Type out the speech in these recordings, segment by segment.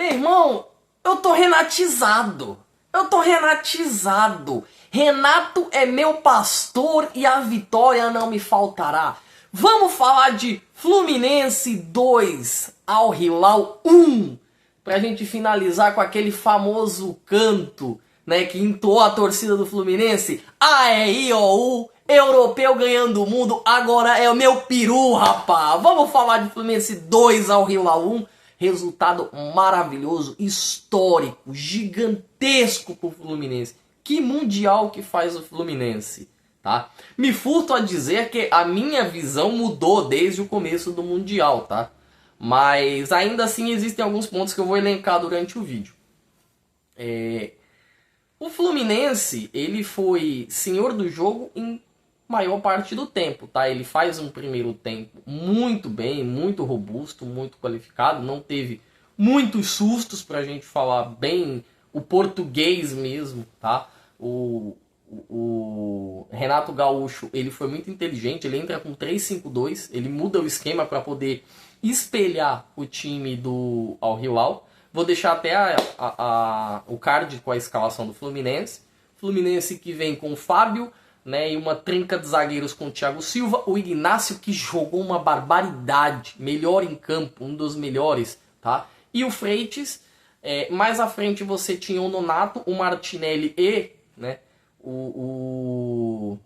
Meu irmão, eu tô renatizado. Renato é meu pastor e a vitória não me faltará. Vamos falar de Fluminense 2, Al Hilal 1. Pra gente finalizar com aquele famoso canto, né, que entoou a torcida do Fluminense. A-E-I-O-U, europeu ganhando o mundo, agora é o meu peru, rapá. Vamos falar de Fluminense 2, Al Hilal 1. Resultado maravilhoso, histórico, gigantesco pro Fluminense. Que mundial que faz o Fluminense, tá? Me furto a dizer que a minha visão mudou desde o começo do mundial, tá? Mas ainda assim existem alguns pontos que eu vou elencar durante o vídeo. O Fluminense, ele foi senhor do jogo em maior parte do tempo, tá? Ele faz um primeiro tempo muito bem, muito robusto, muito qualificado, não teve muitos sustos pra gente falar bem o português mesmo, tá? O Renato Gaúcho, ele foi muito inteligente, ele entra com 3-5-2, ele muda o esquema para poder espelhar o time do Al Hilal. Vou deixar até o card com a escalação do Fluminense. Fluminense que vem com o Fábio, né, e uma trinca de zagueiros com o Thiago Silva, o Ignacio que jogou uma barbaridade, melhor em campo, um dos melhores, tá? E o Freitas, mais à frente você tinha o Nonato, o Martinelli e, né, o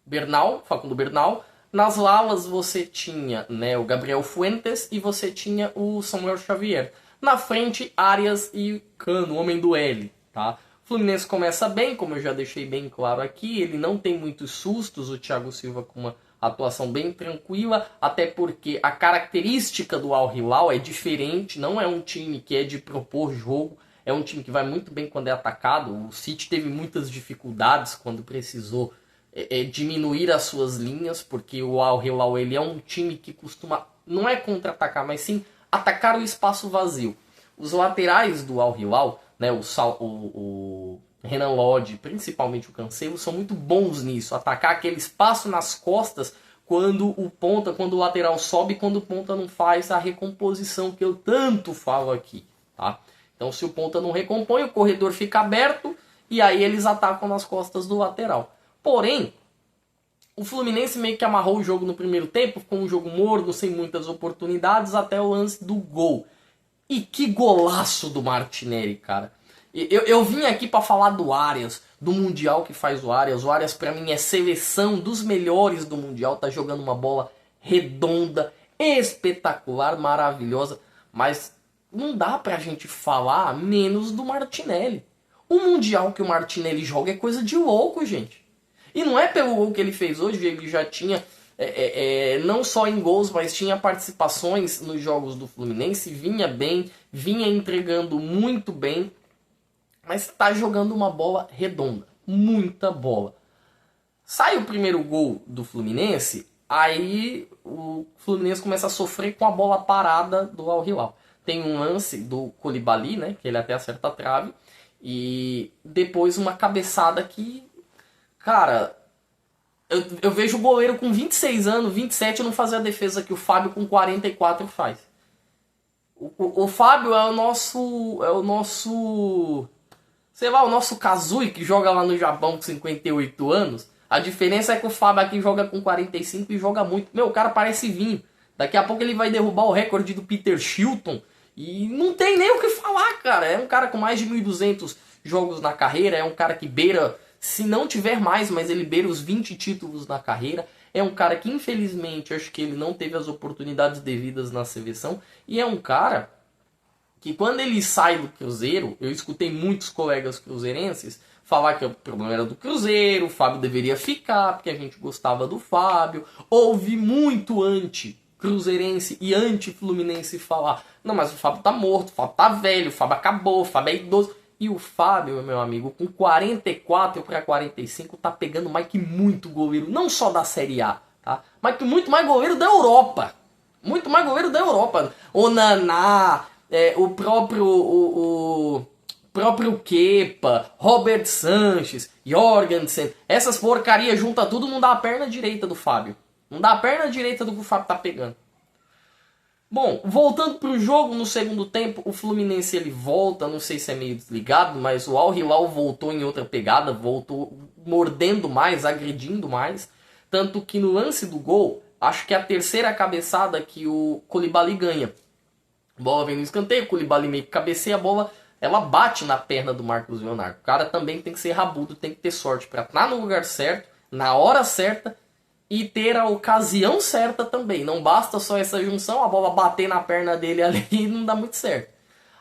Bernal, Facundo Bernal. Nas lalas você tinha, né, o Gabriel Fuentes e você tinha o Samuel Xavier. Na frente, Arias e Cano, o homem do L, tá? O Fluminense começa bem, como eu já deixei bem claro aqui, ele não tem muitos sustos, o Thiago Silva com uma atuação bem tranquila, até porque a característica do Al Hilal é diferente, não é um time que é de propor jogo, é um time que vai muito bem quando é atacado. O City teve muitas dificuldades quando precisou diminuir as suas linhas, porque o Al Hilal ele é um time que costuma, não é contra-atacar, mas sim atacar o espaço vazio. Os laterais do Al Hilal, né, o Renan Lodge, principalmente o Cancelo, são muito bons nisso, atacar aquele espaço nas costas quando o lateral sobe, quando o ponta não faz a recomposição que eu tanto falo aqui, tá? Então se o ponta não recompõe, o corredor fica aberto e aí eles atacam nas costas do lateral. Porém, o Fluminense meio que amarrou o jogo no primeiro tempo, ficou um jogo morno, sem muitas oportunidades, até o lance do gol. E que golaço do Martinelli, cara. Eu vim aqui para falar do Arias, do Mundial que faz o Arias. O Arias pra mim é seleção dos melhores do Mundial, tá jogando uma bola redonda, espetacular, maravilhosa. Mas não dá pra gente falar menos do Martinelli. O Mundial que o Martinelli joga é coisa de louco, gente. E não é pelo gol que ele fez hoje, ele já tinha, não só em gols, mas tinha participações nos jogos do Fluminense, vinha bem, vinha entregando muito bem, mas está jogando uma bola redonda, muita bola. Sai o primeiro gol do Fluminense, aí o Fluminense começa a sofrer com a bola parada do Al Hilal. Tem um lance do Koulibaly, né, que ele até acerta a trave, e depois uma cabeçada que... Cara, eu vejo o goleiro com 26 anos, 27, não fazer a defesa que o Fábio com 44 faz. O Fábio é o nosso, sei lá, o nosso Kazui, que joga lá no Japão com 58 anos. A diferença é que o Fábio aqui joga com 45 e joga muito. Meu, o cara parece vinho. Daqui a pouco ele vai derrubar o recorde do Peter Shilton. E não tem nem o que falar, cara. É um cara com mais de 1.200 jogos na carreira. É um cara que beira... Se não tiver mais, mas ele beira os 20 títulos na carreira. É um cara que, infelizmente, acho que ele não teve as oportunidades devidas na seleção. E é um cara que, quando ele sai do Cruzeiro, eu escutei muitos colegas cruzeirenses falar que o problema era do Cruzeiro, o Fábio deveria ficar, porque a gente gostava do Fábio. Ouvi muito anti-cruzeirense e anti-fluminense falar: não, mas o Fábio tá morto, o Fábio tá velho, o Fábio acabou, o Fábio é idoso. E o Fábio, meu amigo, com 44 para 45, tá pegando mais que muito goleiro, não só da Série A, tá? Mas que muito mais goleiro da Europa. Muito mais goleiro da Europa. O Naná, o próprio Kepa, Robert Sanches, Jorgensen, essas porcarias junta tudo, não dá a perna direita do Fábio. Não dá a perna direita do que o Fábio tá pegando. Bom, voltando pro jogo, no segundo tempo, o Fluminense ele volta, não sei se é meio desligado, mas o Al Hilal voltou em outra pegada, voltou mordendo mais, agredindo mais. Tanto que no lance do gol, acho que é a terceira cabeçada que o Koulibaly ganha. A bola vem no escanteio, o Koulibaly meio que cabeceia a bola, ela bate na perna do Marcos Leonardo. O cara também tem que ser rabudo, tem que ter sorte para estar no lugar certo, na hora certa, e ter a ocasião certa também. Não basta só essa junção, a bola bater na perna dele ali e não dá muito certo.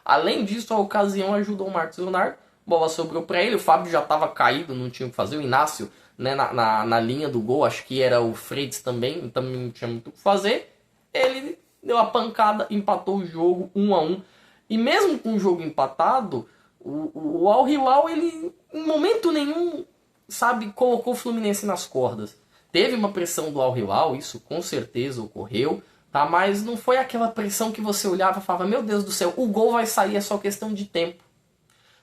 Além disso, a ocasião ajudou o Marcos Leonardo. A bola sobrou para ele, o Fábio já estava caído, não tinha o que fazer. O Inácio, né, na linha do gol, acho que era o Freitas também não tinha muito o que fazer. Ele deu a pancada, empatou o jogo 1-1. E mesmo com o jogo empatado, o Al Hilal, ele em momento nenhum, sabe, colocou o Fluminense nas cordas. Teve uma pressão do Al Hilal, isso com certeza ocorreu, tá? Mas não foi aquela pressão que você olhava e falava, meu Deus do céu, o gol vai sair, é só questão de tempo.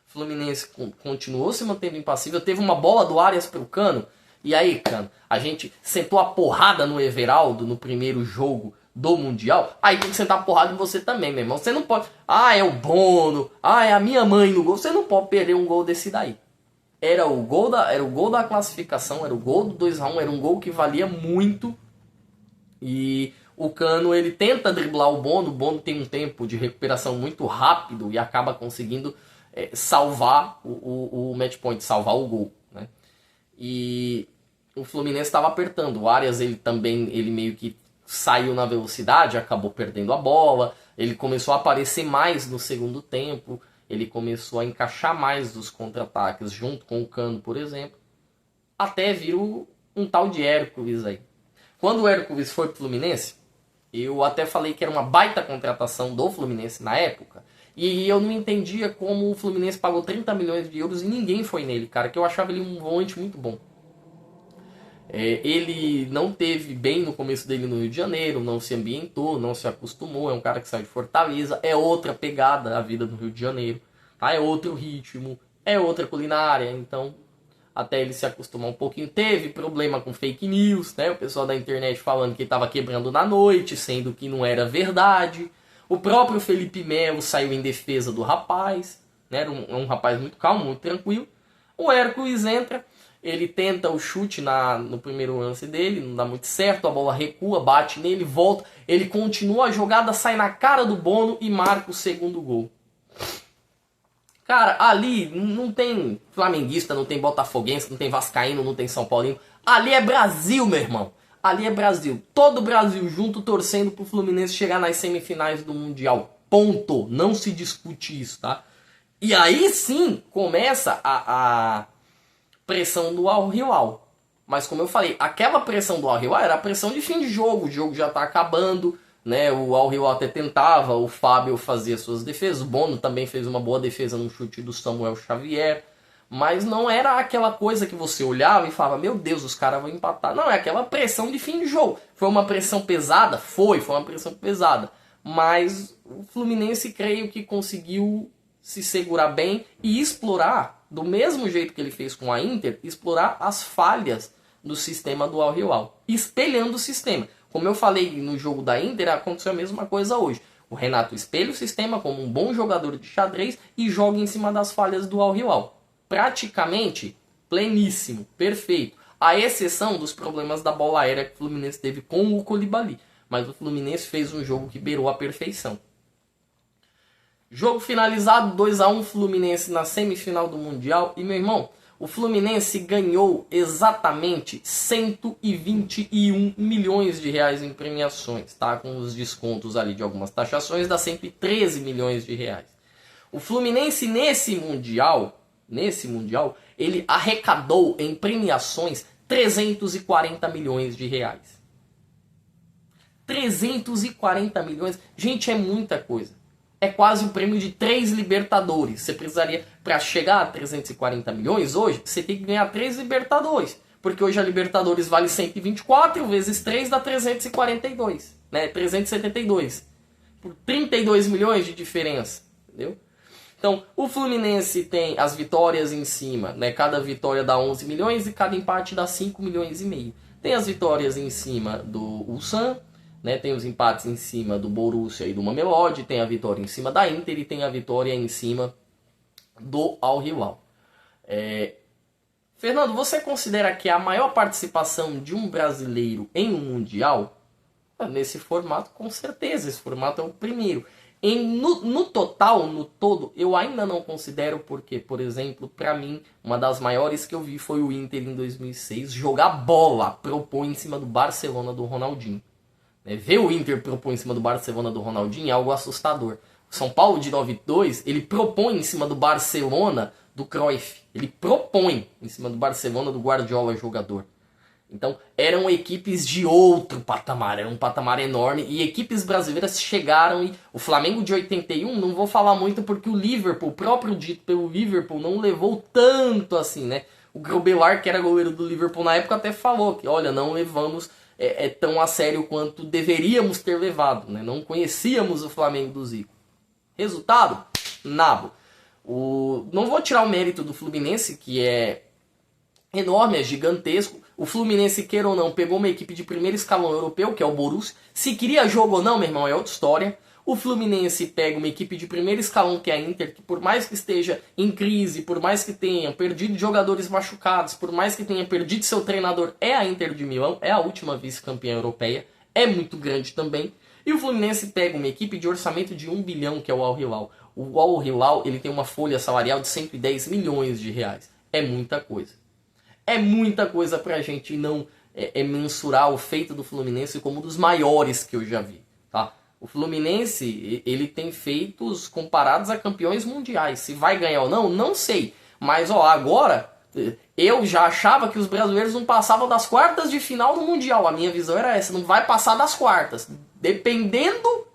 O Fluminense continuou se mantendo impassível, teve uma bola do Arias pro Cano, e aí, Cano, a gente sentou a porrada no Everaldo no primeiro jogo do Mundial, aí tem que sentar a porrada em você também, meu irmão. Você não pode, é o Bono, é a minha mãe no gol, você não pode perder um gol desse daí. Era o gol da classificação, era o gol do 2-1, era um gol que valia muito. E o Cano, ele tenta driblar o Bono tem um tempo de recuperação muito rápido e acaba conseguindo salvar o match point, salvar o gol, né? E o Fluminense estava apertando. O Arias, ele meio que saiu na velocidade, acabou perdendo a bola. Ele começou a aparecer mais no segundo tempo. Ele começou a encaixar mais dos contra-ataques junto com o Cano, por exemplo. Até vir um tal de Hércules aí. Quando o Hércules foi pro Fluminense, eu até falei que era uma baita contratação do Fluminense na época. E eu não entendia como o Fluminense pagou 30 milhões de euros e ninguém foi nele, cara. Que eu achava ele um volante muito bom. Ele não teve bem no começo dele no Rio de Janeiro, não se ambientou, não se acostumou, é um cara que sai de Fortaleza, é outra pegada a vida no Rio de Janeiro, tá? É outro ritmo, é outra culinária, então até ele se acostumar um pouquinho. Teve problema com fake news, né? O pessoal da internet falando que ele estava quebrando na noite, sendo que não era verdade. O próprio Felipe Melo saiu em defesa do rapaz, né? Era um rapaz muito calmo, muito tranquilo. O Hércules entra, ele tenta o chute no primeiro lance dele, não dá muito certo, a bola recua, bate nele, volta, ele continua a jogada, sai na cara do Bono e marca o segundo gol. Cara, ali não tem flamenguista, não tem botafoguense, não tem vascaíno, não tem São Paulino. Ali é Brasil, meu irmão. Ali é Brasil. Todo o Brasil junto torcendo pro Fluminense chegar nas semifinais do Mundial. Ponto. Não se discute isso, tá? E aí sim começa a pressão do Al Hilal. Mas como eu falei, aquela pressão do Al Hilal era a pressão de fim de jogo. O jogo já tá acabando, né? O Al Hilal até tentava, o Fábio fazia suas defesas, o Bono também fez uma boa defesa no chute do Samuel Xavier. Mas não era aquela coisa que você olhava e falava, meu Deus, os caras vão empatar. Não, é aquela pressão de fim de jogo. Foi uma pressão pesada? Foi uma pressão pesada. Mas o Fluminense, creio que conseguiu se segurar bem e explorar, do mesmo jeito que ele fez com a Inter, explorar as falhas do sistema do Al Hilal, espelhando o sistema. Como eu falei no jogo da Inter, aconteceu a mesma coisa hoje. O Renato espelha o sistema como um bom jogador de xadrez e joga em cima das falhas do Al Hilal. Praticamente pleníssimo, perfeito. À exceção dos problemas da bola aérea que o Fluminense teve com o Koulibaly. Mas o Fluminense fez um jogo que beirou a perfeição. Jogo finalizado, 2-1 Fluminense na semifinal do Mundial. E, meu irmão, o Fluminense ganhou exatamente 121 milhões de reais em premiações, tá? Com os descontos ali de algumas taxações, dá 113 milhões de reais. O Fluminense nesse Mundial, ele arrecadou em premiações 340 milhões de reais. 340 milhões, gente, é muita coisa. É quase um prêmio de 3 Libertadores. Você precisaria, para chegar a 340 milhões hoje, você tem que ganhar 3 Libertadores. Porque hoje a Libertadores vale 124, vezes 3 dá 342. Né? 372. Por 32 milhões de diferença. Entendeu? Então, o Fluminense tem as vitórias em cima. Né? Cada vitória dá 11 milhões e cada empate dá 5 milhões e meio. Tem as vitórias em cima do Ulsan, né? Tem os empates em cima do Borussia e do Mamelodi, tem a vitória em cima da Inter e tem a vitória em cima do Al Hilal. Fernando, você considera que a maior participação de um brasileiro em um Mundial? Nesse formato, com certeza, esse formato é o primeiro. No total, no todo, eu ainda não considero, porque, por exemplo, para mim, uma das maiores que eu vi foi o Inter em 2006 jogar bola, propor em cima do Barcelona do Ronaldinho. Ver o Inter propor em cima do Barcelona do Ronaldinho é algo assustador. O São Paulo de 92, ele propõe em cima do Barcelona do Cruyff. Ele propõe em cima do Barcelona do Guardiola jogador. Então, eram equipes de outro patamar, era um patamar enorme, e equipes brasileiras chegaram, e o Flamengo de 81, não vou falar muito porque o Liverpool, o próprio dito pelo Liverpool, não levou tanto assim, né? O Grobbelaar, que era goleiro do Liverpool na época, até falou que, olha, não levamos tão a sério quanto deveríamos ter levado, né? Não conhecíamos o Flamengo do Zico. Resultado? Nabo. Não vou tirar o mérito do Fluminense, que é enorme, é gigantesco. O Fluminense, queira ou não, pegou uma equipe de primeiro escalão europeu, que é o Borussia. Se queria jogo ou não, meu irmão, é outra história. O Fluminense pega uma equipe de primeiro escalão, que é a Inter, que por mais que esteja em crise, por mais que tenha perdido jogadores machucados, por mais que tenha perdido seu treinador, é a Inter de Milão, é a última vice-campeã europeia, é muito grande também. E o Fluminense pega uma equipe de orçamento de 1 bilhão, que é o Al Hilal. O Al Hilal, ele tem uma folha salarial de 110 milhões de reais. É muita coisa. É muita coisa pra gente não mensurar o feito do Fluminense como um dos maiores que eu já vi, tá? O Fluminense, ele tem feitos comparados a campeões mundiais. Se vai ganhar ou não, não sei. Mas, agora, eu já achava que os brasileiros não passavam das quartas de final do Mundial. A minha visão era essa, não vai passar das quartas. Dependendo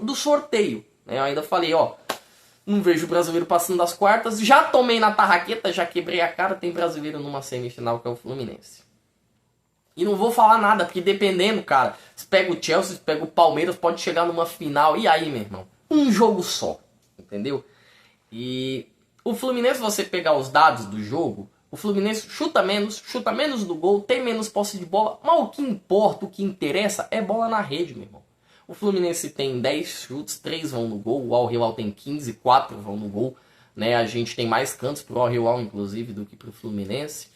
do sorteio. Eu ainda falei, não vejo o brasileiro passando das quartas. Já tomei na tarraqueta, já quebrei a cara. Tem brasileiro numa semifinal, que é o Fluminense. E não vou falar nada, porque dependendo, cara, se pega o Chelsea, se pega o Palmeiras, pode chegar numa final. E aí, meu irmão? Um jogo só, entendeu? E o Fluminense, se você pegar os dados do jogo, o Fluminense chuta menos do gol, tem menos posse de bola. Mas o que importa, o que interessa, é bola na rede, meu irmão. O Fluminense tem 10 chutes, 3 vão no gol. O Al Hilal tem 15, 4 vão no gol. Né? A gente tem mais cantos pro Al Hilal, inclusive, do que pro Fluminense.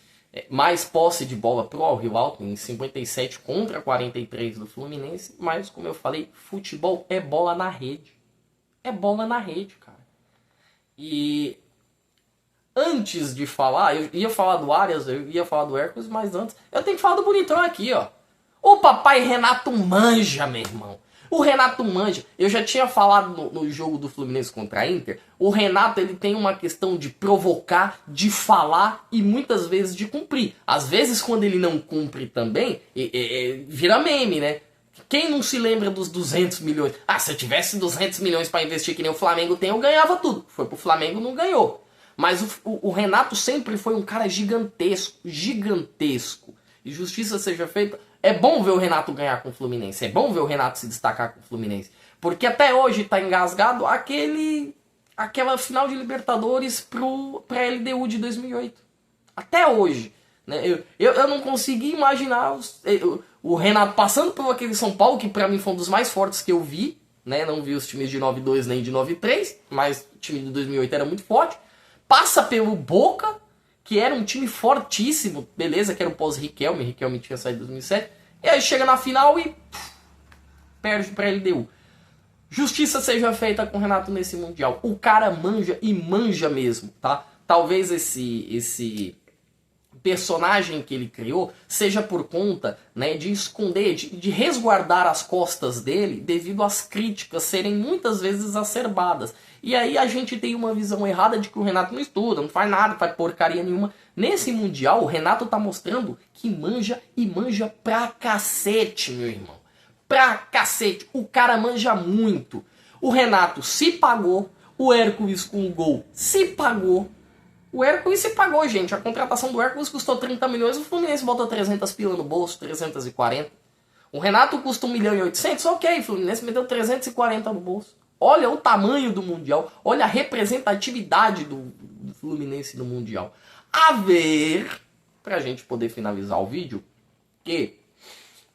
Mais posse de bola pro Al Hilal, tem 57 contra 43 do Fluminense. Mas, como eu falei, futebol é bola na rede. É bola na rede, cara. E antes de falar, eu ia falar do Arias, eu ia falar do Hércules, mas antes eu tenho que falar do bonitão aqui, ó. O papai Renato manja, meu irmão. O Renato manja. Eu já tinha falado no jogo do Fluminense contra a Inter. O Renato, ele tem uma questão de provocar, de falar e muitas vezes de cumprir. Às vezes, quando ele não cumpre também, vira meme, né? Quem não se lembra dos 200 milhões? Se eu tivesse 200 milhões para investir que nem o Flamengo tem, eu ganhava tudo. Foi pro Flamengo, não ganhou. Mas o Renato sempre foi um cara gigantesco. E justiça seja feita. É bom ver o Renato ganhar com o Fluminense. É bom ver o Renato se destacar com o Fluminense. Porque até hoje tá engasgado aquela final de Libertadores pra LDU de 2008. Até hoje. Né? Eu não consegui imaginar o Renato passando por aquele São Paulo, que pra mim foi um dos mais fortes que eu vi. Né? Não vi os times de 92 nem de 93, mas o time de 2008 era muito forte. Passa pelo Boca, que era um time fortíssimo, beleza, que era o pós-Riquelme, Riquelme tinha saído em 2007, e aí chega na final e perde pra LDU. Justiça seja feita com o Renato nesse Mundial. O cara manja e manja mesmo, tá? Talvez esse personagem que ele criou seja por conta, né, de esconder, de resguardar as costas dele devido às críticas serem muitas vezes exacerbadas. E aí a gente tem uma visão errada de que o Renato não estuda, não faz nada, não faz porcaria nenhuma. Nesse Mundial, o Renato tá mostrando que manja e manja pra cacete, meu irmão. Pra cacete. O cara manja muito. O Renato se pagou, o Hércules com o gol se pagou. O Hércules se pagou, gente. A contratação do Hércules custou 30 milhões, o Fluminense bota 300 pila no bolso, 340. O Renato custa 1 milhão e 800, ok, o Fluminense meteu 340 no bolso. Olha o tamanho do Mundial, olha a representatividade do Fluminense no Mundial. A ver, pra gente poder finalizar o vídeo, que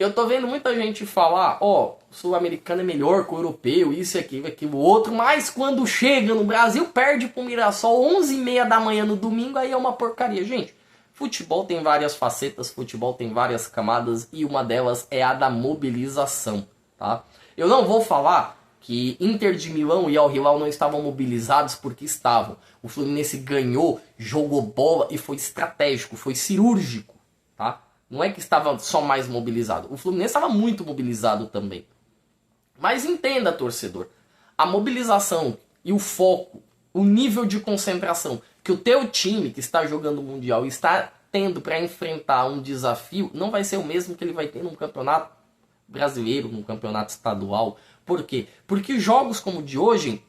Eu tô vendo muita gente falar, ó, o sul-americano é melhor que o europeu, isso e aquilo, outro, mas quando chega no Brasil, perde pro Mirassol 11h30 da manhã no domingo, aí é uma porcaria. Gente, futebol tem várias facetas, futebol tem várias camadas, e uma delas é a da mobilização, tá? Eu não vou falar que Inter de Milão e Al Hilal não estavam mobilizados, porque estavam. O Fluminense ganhou, jogou bola e foi estratégico, foi cirúrgico, tá? Não é que estava só mais mobilizado. O Fluminense estava muito mobilizado também. Mas entenda, torcedor. A mobilização e o foco, o nível de concentração que o teu time que está jogando o Mundial está tendo para enfrentar um desafio, não vai ser o mesmo que ele vai ter num campeonato brasileiro, num campeonato estadual. Por quê? Porque jogos como o de hoje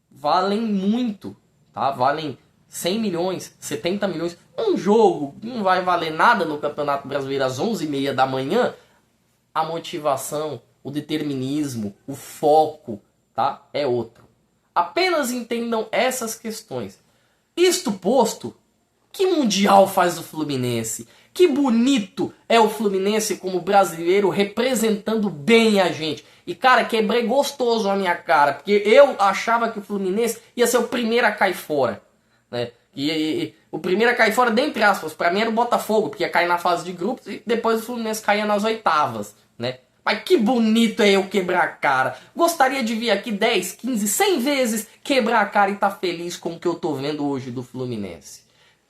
valem muito, tá? Valem 100 milhões, 70 milhões. Um jogo não vai valer nada no Campeonato Brasileiro às 11h30 da manhã. A motivação, o determinismo, o foco, tá? É outro. Apenas entendam essas questões. Isto posto, que mundial faz o Fluminense? Que bonito é o Fluminense como brasileiro representando bem a gente. E, cara, quebrei gostoso a minha cara, porque eu achava que o Fluminense ia ser o primeiro a cair fora, né? E o primeiro a cair fora, dentre aspas, pra mim era o Botafogo, porque ia cair na fase de grupos e depois o Fluminense caía nas oitavas, né? Mas que bonito é eu quebrar a cara. Gostaria de vir aqui 10, 15, 100 vezes quebrar a cara e estar feliz com o que eu tô vendo hoje do Fluminense.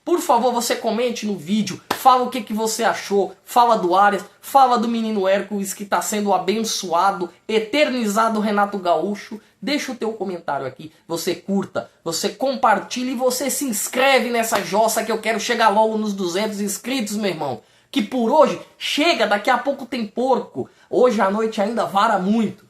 Por favor, você comente no vídeo, fala o que você achou, fala do Arias, fala do menino Hércules que está sendo abençoado, eternizado Renato Gaúcho. Deixa o teu comentário aqui, você curta, você compartilha e você se inscreve nessa jossa que eu quero chegar logo nos 200 inscritos, meu irmão. Que por hoje chega, daqui a pouco tem porco. Hoje à noite ainda vara muito.